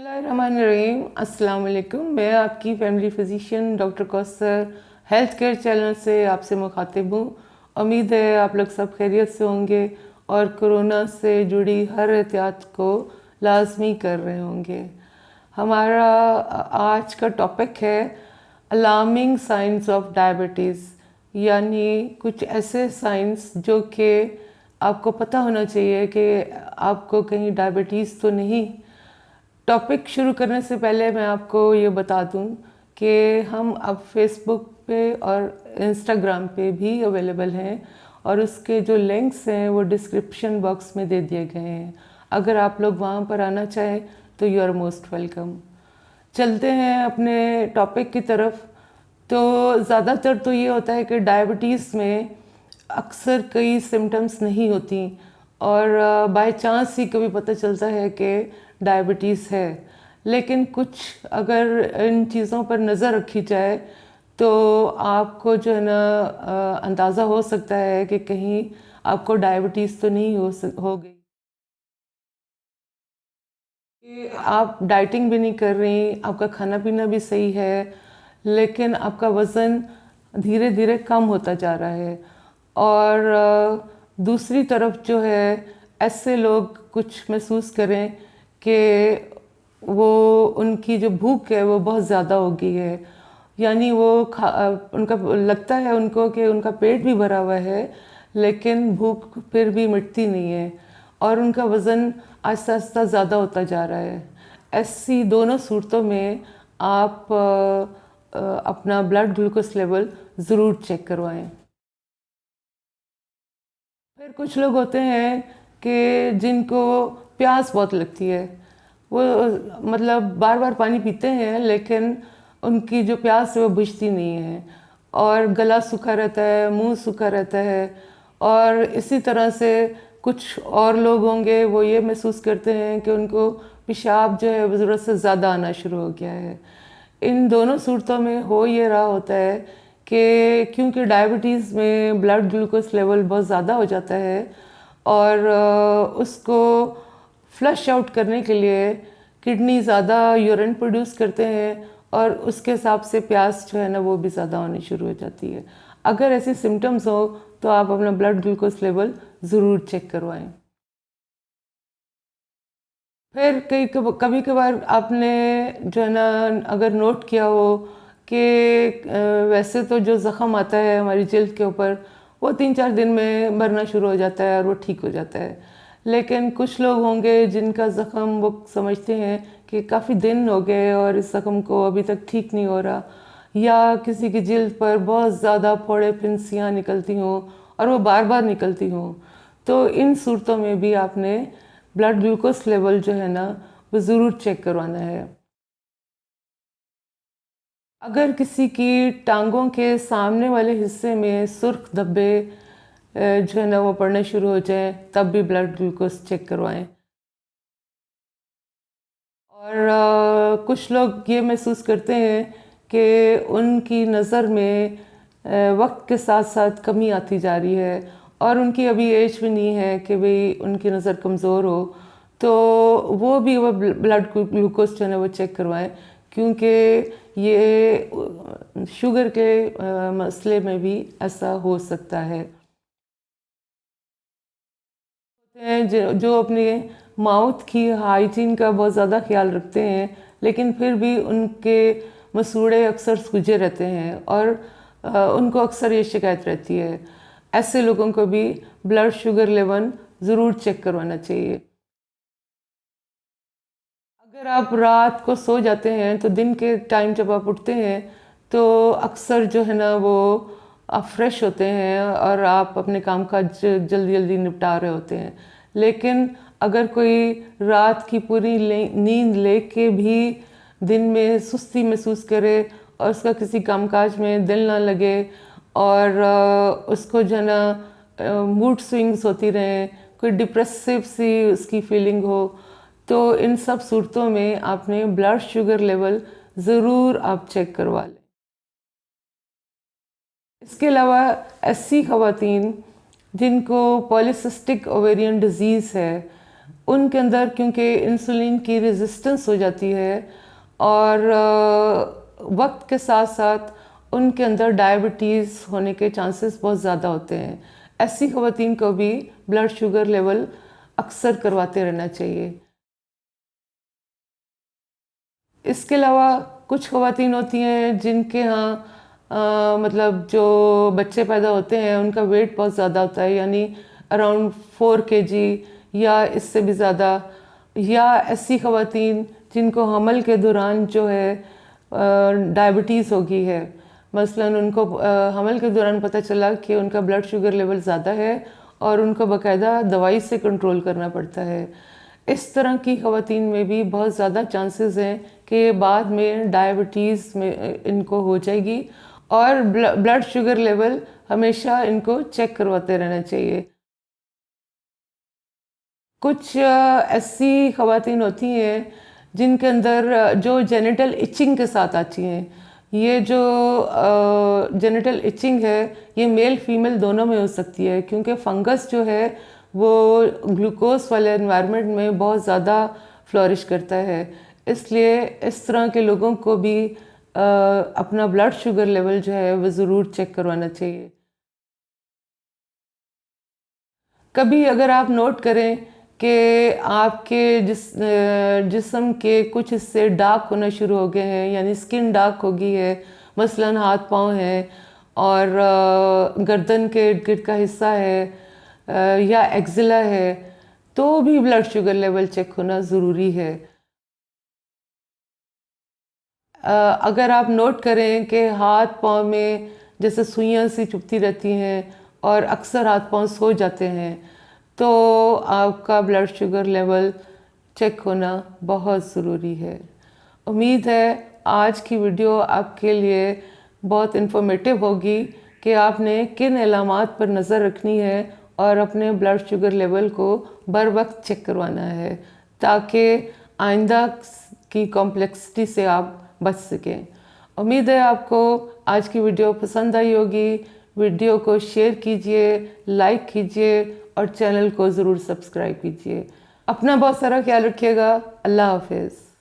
बिस्मिल्लाहिर्रहमानिर्रहीम। अस्सलाम वालेकुम। मैं आपकी family physician doctor Kausar health care channel से आपसे मुखातिब हूँ। उम्मीद है आप लोग सब खैरियत से होंगे और कोरोना से जुड़ी हर एहतियात को लाजमी कर रहे होंगे। हमारा आज का टॉपिक है अलार्मिंग साइंस ऑफ डायबिटीज़, यानी कुछ ऐसे साइंस जो कि आपको पता होना चाहिए कि आपको कहीं डायबिटीज़ तो नहीं। टॉपिक शुरू करने से पहले मैं आपको ये बता दूं कि हम अब फेसबुक पे और इंस्टाग्राम पे भी अवेलेबल हैं और उसके जो लिंक्स हैं वो डिस्क्रिप्शन बॉक्स में दे दिए गए हैं। अगर आप लोग वहाँ पर आना चाहें तो यू आर मोस्ट वेलकम। चलते हैं अपने टॉपिक की तरफ। तो ज़्यादातर तो ये होता है कि डायबिटीज़ में अक्सर कई सिम्टम्स नहीं होती और बाय चांस ही कभी पता चलता है कि डायबिटीज़ है। लेकिन कुछ अगर इन चीज़ों पर नज़र रखी जाए तो आपको जो है ना अंदाज़ा हो सकता है कि कहीं आपको डायबिटीज़ तो नहीं हो गई। कि आप डाइटिंग भी नहीं कर रही, आपका खाना पीना भी सही है, लेकिन आपका वज़न धीरे धीरे कम होता जा रहा है। और दूसरी तरफ जो है, ऐसे लोग कुछ महसूस करें कि वो उनकी जो भूख है वो बहुत ज़्यादा हो गई है, यानी वो उनका लगता है उनको कि उनका पेट भी भरा हुआ है लेकिन भूख फिर भी मिटती नहीं है और उनका वज़न आहिस्ता आहिस्ता ज़्यादा होता जा रहा है। ऐसी दोनों सूरतों में आप अपना ब्लड ग्लूकोज लेवल ज़रूर चेक करवाएं। फिर कुछ लोग होते हैं कि जिनको प्यास बहुत लगती है, वो मतलब बार बार पानी पीते हैं लेकिन उनकी जो प्यास है वो बुझती नहीं है और गला सूखा रहता है, मुंह सूखा रहता है। और इसी तरह से कुछ और लोग होंगे वो ये महसूस करते हैं कि उनको पेशाब जो है ज़रूरत से ज़्यादा आना शुरू हो गया है। इन दोनों सूरतों में हो ये रहा होता है कि क्योंकि डायबिटीज़ में ब्लड ग्लूकोज लेवल बहुत ज़्यादा हो जाता है और उसको फ्लश आउट करने के लिए किडनी ज़्यादा यूरिन प्रोड्यूस करते हैं और उसके हिसाब से प्यास जो है ना वो भी ज़्यादा होनी शुरू हो जाती है। अगर ऐसे सिम्टम्स हो तो आप अपना ब्लड ग्लूकोज लेवल ज़रूर चेक करवाएं। फिर कभी कभार आपने जो है ना अगर नोट किया हो कि वैसे तो जो ज़ख़म आता है हमारी जल्द के ऊपर वो 3-4 दिन में भरना शुरू हो जाता है और वो ठीक हो जाता है, लेकिन कुछ लोग होंगे जिनका ज़ख़म वो समझते हैं कि काफ़ी दिन हो गए और इस ज़ख़म को अभी तक ठीक नहीं हो रहा, या किसी की जल्द पर बहुत ज़्यादा फोड़े फिंसियाँ निकलती हों और वो बार बार निकलती हों। तो इन सूरतों में भी आपने ब्लड ग्लूकोज लेवल जो है ना वो ज़रूर चेक करवाना है। अगर किसी की टांगों के सामने वाले हिस्से में सुर्ख धब्बे जो है ना वो पड़ने शुरू हो जाए तब भी ब्लड ग्लूकोज चेक करवाएं। और कुछ लोग ये महसूस करते हैं कि उनकी नज़र में वक्त के साथ साथ कमी आती जा रही है और उनकी अभी एज भी नहीं है कि भाई उनकी नज़र कमज़ोर हो, तो वो भी वो ब्लड ग्लूकोज जो है ना वो चेक करवाएं, क्योंकि ये शुगर के मसले में भी ऐसा हो सकता है। जो अपने माउथ की हाइजीन का बहुत ज़्यादा ख्याल रखते हैं लेकिन फिर भी उनके मसूड़े अक्सर सूजे रहते हैं और उनको अक्सर ये शिकायत रहती है। ऐसे लोगों को भी ब्लड शुगर लेवल ज़रूर चेक करवाना चाहिए। अगर आप रात को सो जाते हैं तो दिन के टाइम जब आप उठते हैं तो अक्सर जो है ना वो आप फ्रेश होते हैं और आप अपने काम काज जल्दी जल्दी निपटा रहे होते हैं, लेकिन अगर कोई रात की पूरी नींद लेके भी दिन में सुस्ती महसूस करे और उसका किसी कामकाज में दिल ना लगे और उसको जो है ना मूड स्विंग्स होती रहें, कोई डिप्रेसिव सी उसकी फीलिंग हो, तो इन सब सूरतों में आपने ब्लड शुगर लेवल ज़रूर आप चेक करवा लें। इसके अलावा ऐसी ख़वातीन जिनको पॉलीसिस्टिक ओवेरियन डिज़ीज़ है उनके अंदर क्योंकि इंसुलिन की रेजिस्टेंस हो जाती है और वक्त के साथ साथ उनके अंदर डायबिटीज़ होने के चांसेस बहुत ज़्यादा होते हैं। ऐसी ख़वातीन को भी ब्लड शुगर लेवल अक्सर करवाते रहना चाहिए। इसके अलावा कुछ ख़वातीन होती हैं जिनके यहाँ मतलब जो बच्चे पैदा होते हैं उनका वेट बहुत ज़्यादा होता है, यानी अराउंड 4 kg या इससे भी ज़्यादा, या ऐसी ख़वातीन जिनको हमल के दौरान जो है डायबिटीज़ हो गई है। मसलन उनको हमल के दौरान पता चला कि उनका ब्लड शुगर लेवल ज़्यादा है और उनको बाकायदा दवाई से कंट्रोल करना पड़ता है। इस तरह की ख़वातीन में भी बहुत ज़्यादा चांसेस हैं कि बाद में डायबिटीज़ में इनको हो जाएगी और ब्लड शुगर लेवल हमेशा इनको चेक करवाते रहना चाहिए। कुछ ऐसी ख़वातीन होती हैं जिनके अंदर जो जेनिटल इचिंग के साथ आती हैं। ये जो जेनिटल इचिंग है ये मेल फीमेल दोनों में हो सकती है, क्योंकि फंगस जो है वो ग्लूकोज वाले एनवायरनमेंट में बहुत ज़्यादा फ्लोरिश करता है। इसलिए इस तरह के लोगों को भी अपना ब्लड शुगर लेवल जो है वो ज़रूर चेक करवाना चाहिए। कभी अगर आप नोट करें कि आपके जिस्म के कुछ हिस्से डार्क होना शुरू हो गए हैं, यानी स्किन डार्क हो गई है, मसलन हाथ पाँव हैं और गर्दन के इर्द गिर्द का हिस्सा है या एक्जिला है, तो भी ब्लड शुगर लेवल चेक होना ज़रूरी है। अगर आप नोट करें कि हाथ पाँव में जैसे सुइयां सी चुभती रहती हैं और अक्सर हाथ पाँव सो जाते हैं, तो आपका ब्लड शुगर लेवल चेक होना बहुत ज़रूरी है। उम्मीद है आज की वीडियो आपके लिए बहुत इन्फॉर्मेटिव होगी कि आपने किन अलामात पर नज़र रखनी है और अपने ब्लड शुगर लेवल को बर वक्त चेक करवाना है, ताकि आइंदा की कॉम्प्लेक्सिटी से आप बच सकें। उम्मीद है आपको आज की वीडियो पसंद आई होगी। वीडियो को शेयर कीजिए, लाइक कीजिए और चैनल को ज़रूर सब्सक्राइब कीजिए। अपना बहुत सारा ख्याल रखिएगा। अल्लाह हाफिज़।